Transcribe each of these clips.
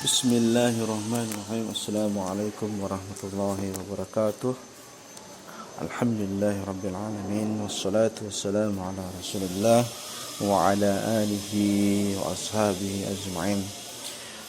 Bismillahirrahmanirrahim. Assalamualaikum warahmatullahi wabarakatuh. Alhamdulillahirabbil alamin wassalatu wassalamu ala Rasulillah wa ala alihi wa ashabihi ajma'in.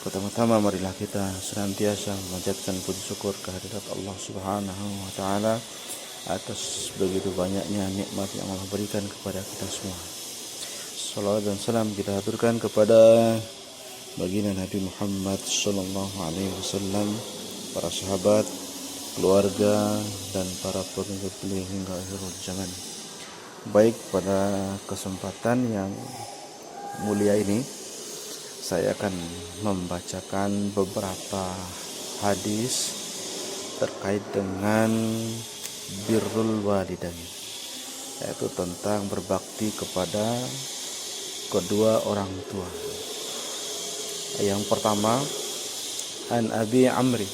Pertama-tama marilah kita senantiasa memanjatkan puji syukur kehadirat Allah Subhanahu wa taala atas begitu banyaknya nikmat yang Allah berikan kepada kita semua. Salawat dan salam kita haturkan kepada baginda Nabi Muhammad sallallahu alaihi wasallam, para sahabat, keluarga dan para pengikut beliau hingga akhir zaman. Baik, pada kesempatan yang mulia ini saya akan membacakan beberapa hadis terkait dengan birrul walidain, yaitu tentang berbakti kepada kedua orang tua. Yang pertama, an Abi Amri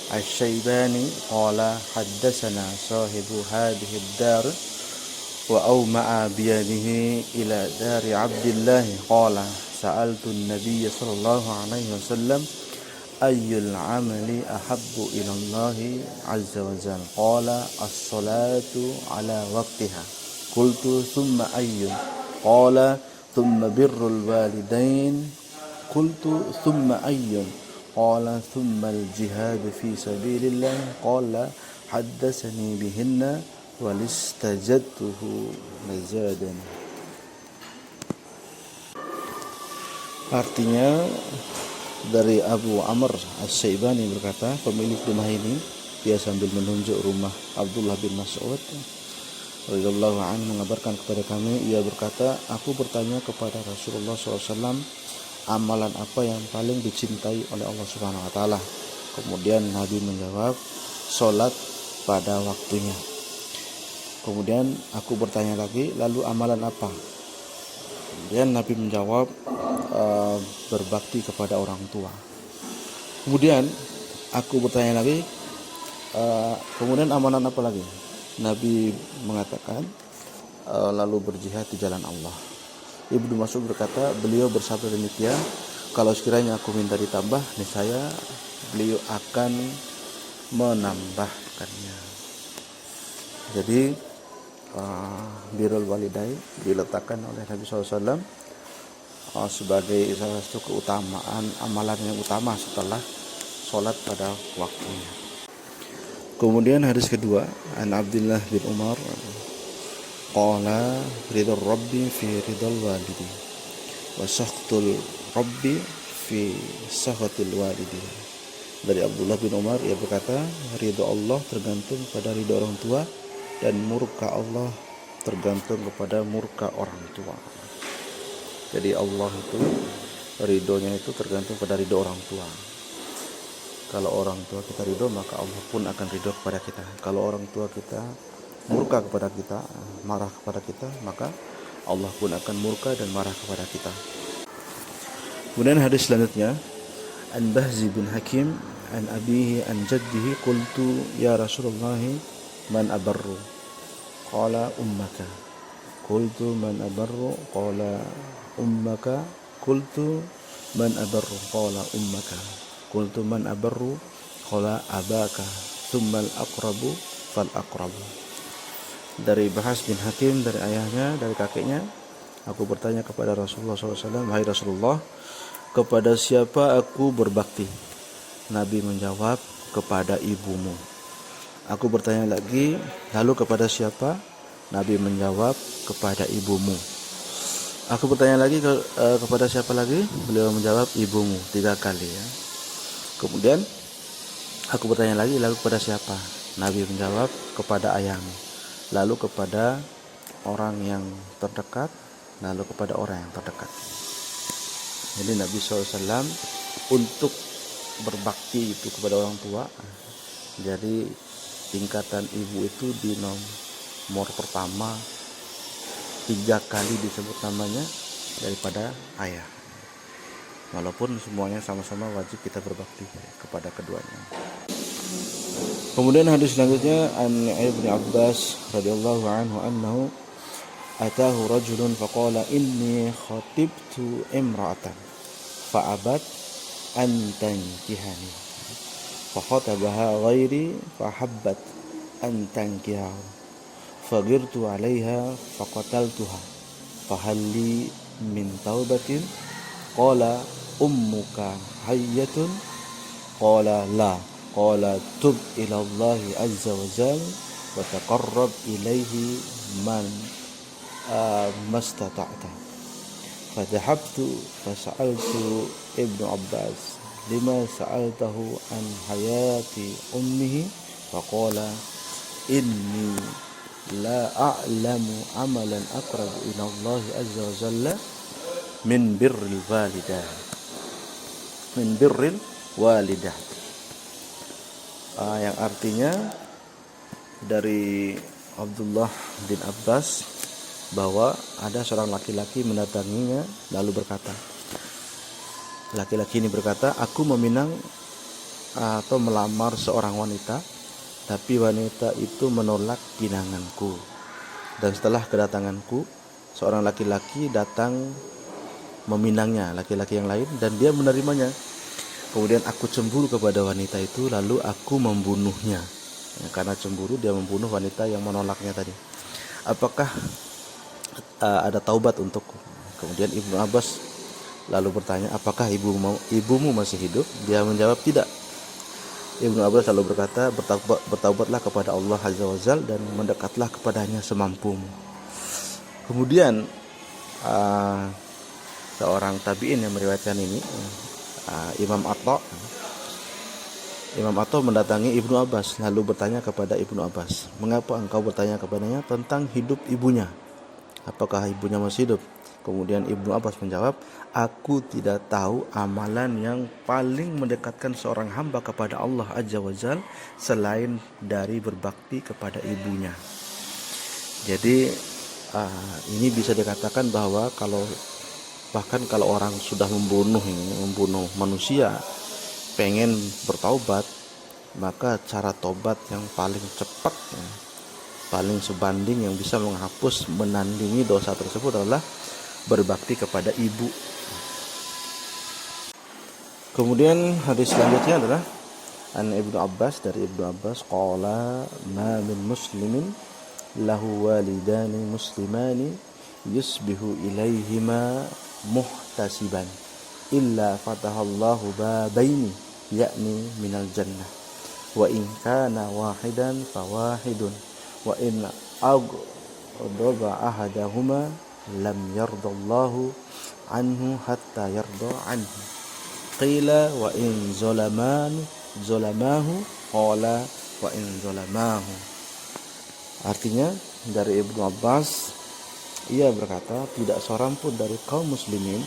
Asy-Syaibani qala haddatsana sahibu hadhihi ad-dar wa awma'a biyadihi ila dari Abdullah qala sa'altu an-nabiy sallallahu alaihi wasallam ayyul 'amali ahabbu ila Allah azza wa jalla qala as-salatu ala waqtiha qultu thumma ayyun qala thumma birrul walidain qultu thumma ayyun qala thumma al-jihad fi sabilillah qala haddatsani bihinna walistajadtuhu nazadan. Artinya dari Abu Amr Asy-Syaibani berkata, pemilik rumah ini, dia sambil menunjuk rumah Abdullah bin Mas'ud radhiyallahu anhu mengabarkan kepada kami, ia berkata, aku bertanya kepada Rasulullah SAW, amalan apa yang paling dicintai oleh Allah Subhanahu wa taala? Kemudian Nabi menjawab, salat pada waktunya. Kemudian aku bertanya lagi, lalu amalan apa? Kemudian Nabi menjawab, berbakti kepada orang tua. Kemudian aku bertanya lagi, kemudian amalan apa lagi? Nabi mengatakan, lalu berjihad di jalan Allah. Ibnu Mas'ud berkata, beliau bersabda demikian, kalau sekiranya aku minta ditambah, niscaya beliau akan menambahkannya. Jadi birrul walidain diletakkan oleh Nabi SAW sebagai salah satu keutamaan, amalan yang utama setelah sholat pada waktunya. Kemudian hadis kedua, an Abdullah bin Umar qala ridul rabbi fi ridul walidi wa sakhtul rabbi fi sakhatil walidi. Dari Abdullah bin Umar, ia berkata, ridho Allah tergantung pada ridho orang tua dan murka Allah tergantung kepada murka orang tua. Jadi Allah itu ridhonya itu tergantung pada ridho orang tua. Kalau orang tua kita ridho, maka Allah pun akan ridho kepada kita. Kalau orang tua kita murka kepada kita, marah kepada kita, maka Allah pun akan murka dan marah kepada kita. Kemudian hadis selanjutnya, an Bahzi bin Hakim an abihi an jaddihi qultu ya Rasulullah man abarru qala ummaka qultu man abarru qala ummaka qultu man abarru qala ummaka qultu man abarru qala abaka thumma al-aqrabu fal aqrabu. Dari Bahas bin Hakim, dari ayahnya, dari kakeknya, aku bertanya kepada Rasulullah SAW, wahai Rasulullah, kepada siapa aku berbakti? Nabi menjawab, kepada ibumu. Aku bertanya lagi, lalu kepada siapa? Nabi menjawab, kepada ibumu. Aku bertanya lagi, kepada siapa lagi? Beliau menjawab, ibumu, 3 kali ya. Kemudian aku bertanya lagi, lalu kepada siapa? Nabi menjawab, kepada ayahmu, lalu kepada orang yang terdekat, lalu kepada orang yang terdekat. Jadi Nabi SAW untuk berbakti itu kepada orang tua, jadi tingkatan ibu itu di nomor pertama, 3 kali disebut namanya daripada ayah. Walaupun semuanya sama-sama wajib kita berbakti kepada keduanya. Kemudian hadis selanjutnya, an Ibnu Abbas radhiyallahu anhu annahu atahu rajulun faqala inni khatibtu imra'atan fa'abat an tankihani. Fa khatabaha ghairi fa habbat an tankihahu. Fagirtu 'alaiha fa qataltuha. Fa hal li min taubatin? Qala ummuka hayyatun? Qala la. Qala tub ila Allah azza wa jalla wa taqarrab ilaihi man mastata'ta. Fadhahabtu fasa'altu Ibnu Abbas lima sa'altahu an hayati ummihi faqala inni la a'lamu amalan aqrabu ila Allah azza wa jalla min birril walidah. Yang artinya dari Abdullah bin Abbas bahwa ada seorang laki-laki mendatanginya lalu berkata, laki-laki ini berkata, aku meminang atau melamar seorang wanita, tapi wanita itu menolak pinanganku. Dan setelah kedatanganku, seorang laki-laki datang meminangnya, laki-laki yang lain, dan dia menerimanya. Kemudian aku cemburu kepada wanita itu, lalu aku membunuhnya. Karena cemburu dia membunuh wanita yang menolaknya tadi. Apakah ada taubat untukku? Kemudian Ibnu Abbas lalu bertanya, apakah ibumu masih hidup? Dia menjawab tidak. Ibnu Abbas lalu berkata, bertaubatlah kepada Allah Azza wa Jalla dan mendekatlah kepadanya semampumu. Kemudian seorang tabi'in yang meriwayatkan ini, Imam Atha mendatangi Ibnu Abbas lalu bertanya kepada Ibnu Abbas, mengapa engkau bertanya kepadanya tentang hidup ibunya? Apakah ibunya masih hidup? Kemudian Ibnu Abbas menjawab, aku tidak tahu amalan yang paling mendekatkan seorang hamba kepada Allah Azza wa Jalla selain dari berbakti kepada ibunya. Jadi ini bisa dikatakan bahwa bahkan kalau orang sudah membunuh manusia, pengen bertaubat, maka cara tobat yang paling cepat, paling sebanding yang bisa menandingi dosa tersebut adalah berbakti kepada ibu. Kemudian hadis selanjutnya adalah an Ibnu Abbas, dari Ibnu Abbas, qala ma min muslimin lahu walidani muslimani yusbihu ilaihima muhtasiban illa fatahallahu babaini yakni minal jannah wa in kana wahidan fawahidun wa in aghdaba ahadahuma lam yardallahu anhu hatta yarda anhu. Qila wa in zalamahu qala wa in zalamahu. Artinya dari Ibnu Abbas, ia berkata, tidak seorang pun dari kaum muslimin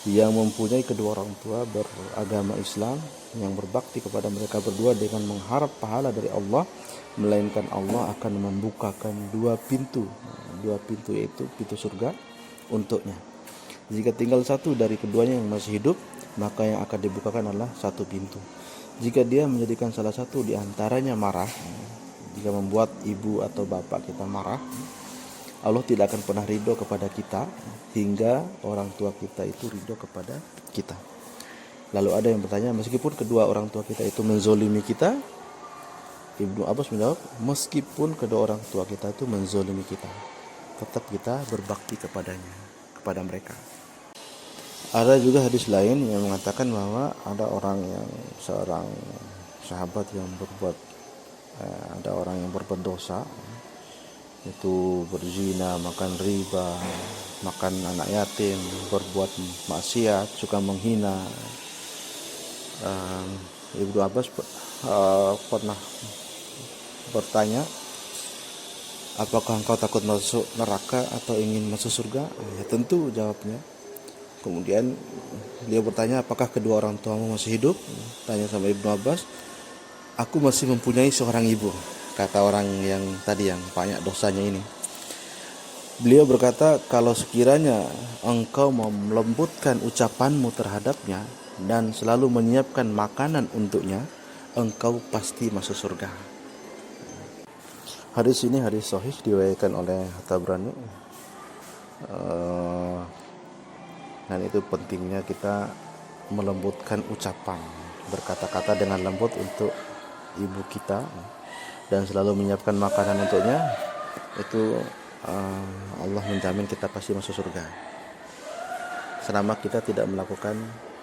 yang mempunyai kedua orang tua beragama Islam yang berbakti kepada mereka berdua dengan mengharap pahala dari Allah, melainkan Allah akan membukakan dua pintu yaitu pintu surga untuknya. Jika tinggal satu dari keduanya yang masih hidup, maka yang akan dibukakan adalah satu pintu. Jika dia menjadikan salah satu di antaranya marah, jika membuat ibu atau bapak kita marah, Allah tidak akan pernah ridho kepada kita hingga orang tua kita itu ridho kepada kita. Lalu ada yang bertanya, meskipun kedua orang tua kita itu menzolimi kita? Ibnu Abbas menjawab, meskipun kedua orang tua kita itu menzolimi kita, tetap kita berbakti kepada mereka. Ada juga hadis lain yang mengatakan bahwa ada seorang sahabat yang ada orang yang berbuat dosa, itu berzina, makan riba, makan anak yatim, berbuat maksiat, suka menghina. Ibnu Abbas pernah bertanya, apakah engkau takut masuk neraka atau ingin masuk surga? Ya tentu, jawabnya. Kemudian dia bertanya, apakah kedua orang tuamu masih hidup? Tanya sama Ibnu Abbas. Aku masih mempunyai seorang ibu, kata orang yang tadi yang banyak dosanya ini. Beliau berkata, kalau sekiranya engkau mau melembutkan ucapanmu terhadapnya dan selalu menyiapkan makanan untuknya, engkau pasti masuk surga. Hadis ini hadis sahih, diriwayatkan oleh Tabrani. Dan itu pentingnya kita melembutkan ucapan, berkata-kata dengan lembut untuk ibu kita dan selalu menyiapkan makanan untuknya, itu Allah menjamin kita pasti masuk surga selama kita tidak melakukan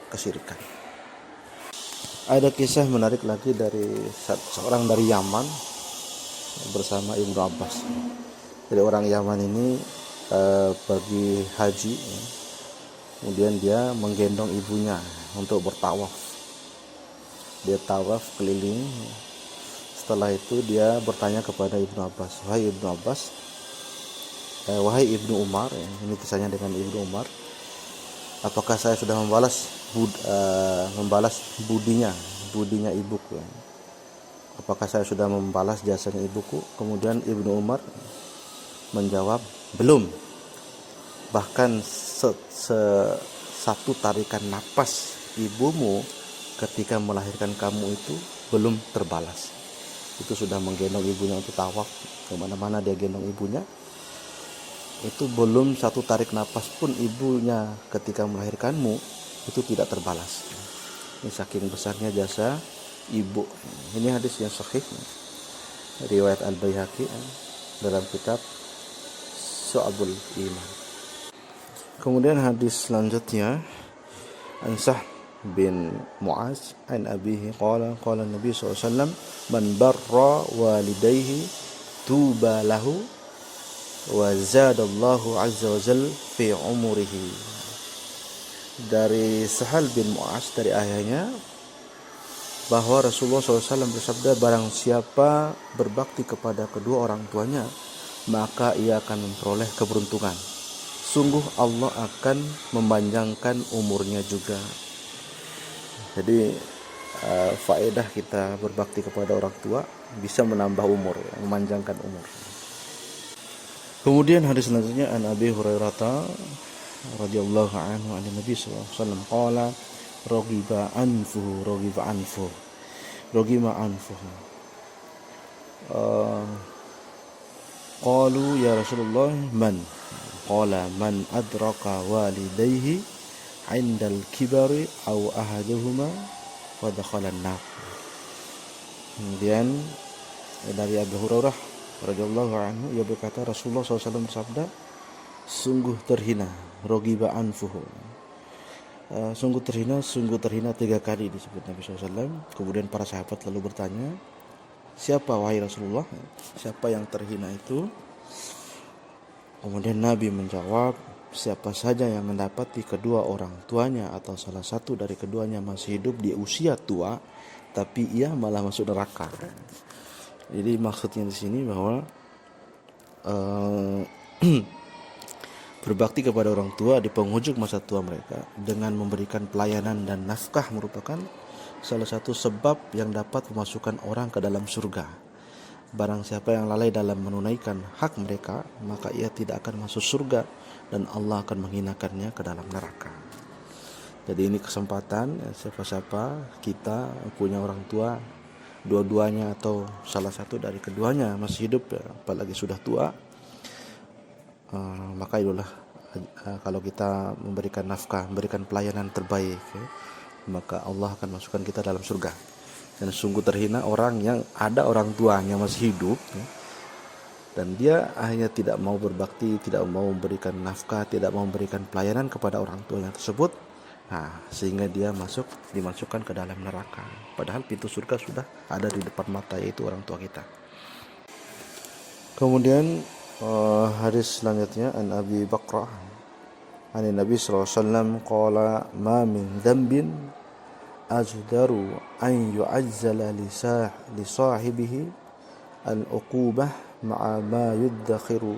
kesyirikan. Ada kisah menarik lagi dari seorang dari Yaman bersama Ibnu Abbas. Jadi orang Yaman ini pergi haji, kemudian dia menggendong ibunya untuk bertawaf. Dia tawaf keliling. Setelah itu dia bertanya kepada Ibnu Abbas, wahai Ibnu Umar, ini kisahnya dengan Ibnu Umar, apakah saya sudah membalas budinya ibuku? Apakah saya sudah membalas jasanya ibuku? Kemudian Ibnu Umar menjawab, belum. Bahkan satu tarikan napas ibumu ketika melahirkan kamu itu belum terbalas. Itu sudah menggendong ibunya untuk tawaf, kemana-mana dia gendong ibunya. Itu belum satu tarik napas pun ibunya ketika melahirkanmu itu tidak terbalas. Ini saking besarnya jasa ibu. Ini hadis yang sahih, riwayat Al-Baihaqi dalam kitab Syu'abul Iman. Kemudian hadis selanjutnya, an Sa'd bin Mu'az an abihi qala Nabi SAW, man barra walidayhi tuba lahu wa zadallahu azza wa jal fi umurihi. Dari Sahal bin Mu'az dari ayahnya bahwa Rasulullah SAW bersabda, barang siapa berbakti kepada kedua orang tuanya, maka ia akan memperoleh keberuntungan. Sungguh Allah akan memanjangkan umurnya juga. Jadi faedah kita berbakti kepada orang tua bisa menambah umur, memanjangkan umur. Kemudian hadis selanjutnya, an Abi Hurairah radhiyallahu anhu an Nabi sallallahu alaihi wasallam qala raghiba anfuhu qalu ya Rasulullah man qala man adraka walidayhi 'indal kibari aw ahaduhuma wa dakhala an-nar. Kemudian dari Abu Hurairah radhiyallahu anhu, ia berkata Rasulullah SAW bersabda, sungguh terhina, raghiba anfuhu, sungguh terhina 3 kali disebut Nabi SAW. Kemudian para sahabat lalu bertanya, siapa wahai Rasulullah, siapa yang terhina itu? Kemudian Nabi menjawab, siapa saja yang mendapati kedua orang tuanya atau salah satu dari keduanya masih hidup di usia tua, tapi ia malah masuk neraka. Jadi maksudnya di sini bahwa berbakti kepada orang tua di penghujung masa tua mereka dengan memberikan pelayanan dan nafkah merupakan salah satu sebab yang dapat memasukkan orang ke dalam surga. Barang siapa yang lalai dalam menunaikan hak mereka, maka ia tidak akan masuk surga dan Allah akan menghinakannya ke dalam neraka. Jadi ini kesempatan, siapa-siapa kita punya orang tua, dua-duanya atau salah satu dari keduanya masih hidup, apalagi sudah tua, maka itulah kalau kita memberikan nafkah, memberikan pelayanan terbaik, maka Allah akan masukkan kita dalam surga. Dan sungguh terhina orang yang ada orang tuanya masih hidup, dan dia hanya tidak mau berbakti, tidak mau memberikan nafkah, tidak mau memberikan pelayanan kepada orang tuanya tersebut, sehingga dia dimasukkan ke dalam neraka. Padahal pintu surga sudah ada di depan mata, yaitu orang tua kita. Kemudian hadis selanjutnya, an Abi Bakrah an Nabi sallallahu alaihi wasallam qala ma min dhanbin ajdaru an yu'azzala li sahibihi al-uqubah ma'a ma yuddakhiru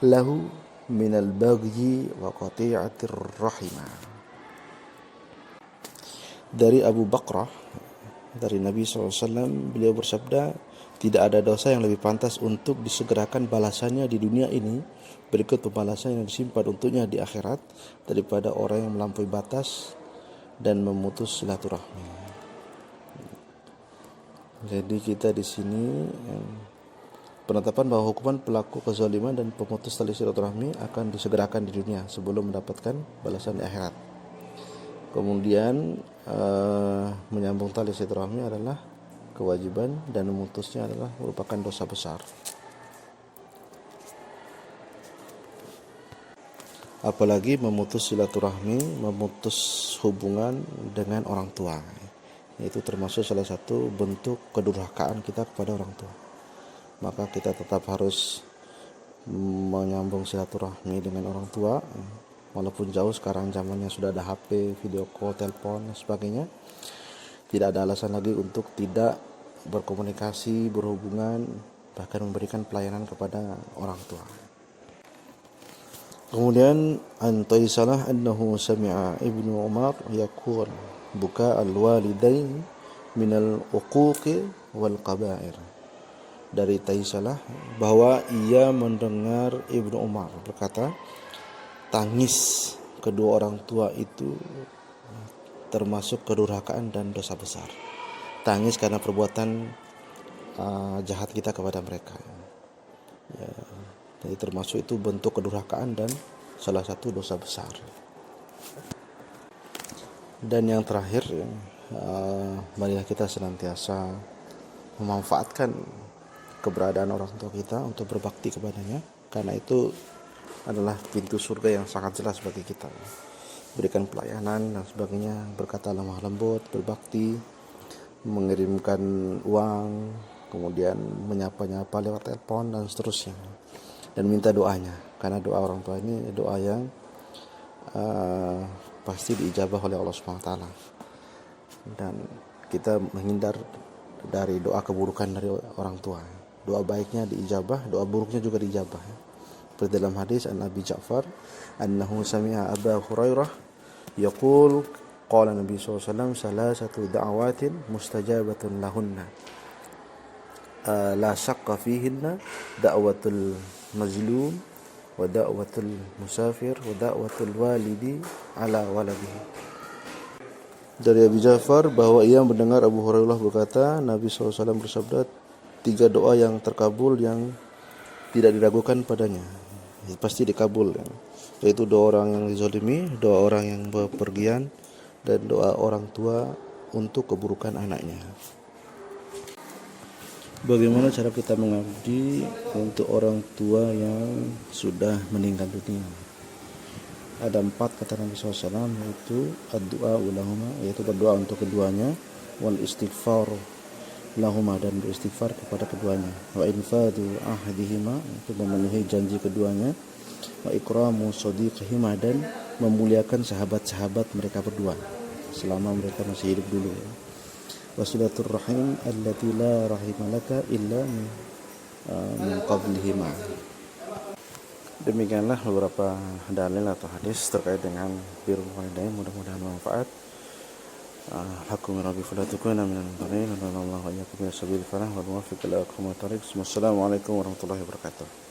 lahu min al-baghyi wa qati'atir rahimah. Dari Abu Bakrah dari Nabi SAW, beliau bersabda, tidak ada dosa yang lebih pantas untuk disegerakan balasannya di dunia ini berikut pembalasan yang disimpan untuknya di akhirat daripada orang yang melampaui batas dan memutus silaturahmi. Jadi kita di sini penetapan bahwa hukuman pelaku kezaliman dan pemutus tali silaturahmi akan disegerakan di dunia sebelum mendapatkan balasan di akhirat. Kemudian menyambung tali silaturahmi adalah kewajiban dan memutusnya adalah merupakan dosa besar. Apalagi memutus silaturahmi, memutus hubungan dengan orang tua. Itu termasuk salah satu bentuk kedurhakaan kita kepada orang tua. Maka kita tetap harus menyambung silaturahmi dengan orang tua, walaupun jauh. Sekarang zamannya sudah ada HP, video call, telepon, dan sebagainya. Tidak ada alasan lagi untuk tidak berkomunikasi, berhubungan, bahkan memberikan pelayanan kepada orang tua. Kemudian Antaisalah annahu sami'a Ibnu Umar yaqul buka al-walidain minal uquqi wal qaba'ir. Dari Taisalah bahwa ia mendengar Ibnu Umar berkata, tangis kedua orang tua itu termasuk kedurhakaan dan dosa besar. Tangis karena perbuatan jahat kita kepada mereka. Ya, jadi termasuk itu bentuk kedurhakaan dan salah satu dosa besar. Dan yang terakhir, marilah kita senantiasa memanfaatkan keberadaan orang tua kita untuk berbakti kepadanya, karena itu adalah pintu surga yang sangat jelas bagi kita. Berikan pelayanan dan sebagainya, berkata lemah lembut, berbakti, mengirimkan uang, kemudian menyapa-nyapa lewat telepon dan seterusnya, dan minta doanya, karena doa orang tua ini doa yang pasti diijabah oleh Allah SWT. Dan kita menghindar dari doa keburukan dari orang tua. Doa baiknya diijabah, doa buruknya juga diijabah. Seperti dalam hadis an Abi Ja'far annahu sami'a Aba Hurairah yaqul qala Nabi SAW salasatu da'awatin mustajabatun lahunna la syaqqa fihinna da'watul mazlum wa da'watul musafir wa da'watul walidi ala waladihi. Dari Abi Ja'far bahwa ia mendengar Abu Hurairah berkata, Nabi SAW bersabda, 3 doa yang terkabul yang tidak diragukan padanya, pasti dikabul, yaitu doa orang yang dizalimi, doa orang yang bepergian, dan doa orang tua untuk keburukan anaknya. Bagaimana cara kita mengabdi untuk orang tua yang sudah meninggal dunia? Ada 4 kata Nabi SAW, yaitu ad-du'a ulahuma, yaitu berdoa untuk keduanya, wal istighfar lahuma, dan beristighfar kepada keduanya, wa infadu ahadihima, itu memenuhi janji keduanya, wa ikramu sadiqihima, dan memuliakan sahabat-sahabat mereka berdua selama mereka masih hidup dulu, wasilatur rahim allati la rahimalaka illa min qablihima. Demikianlah beberapa dalil atau hadis terkait dengan birrul walidain, mudah-mudahan bermanfaat. Hakum rabbi fala takuna minal mutarin, wa sallallahu alaihi wa sallam, wal muwaffiq ila aqwamit thariq. Wassalamualaikum warahmatullahi wabarakatuh.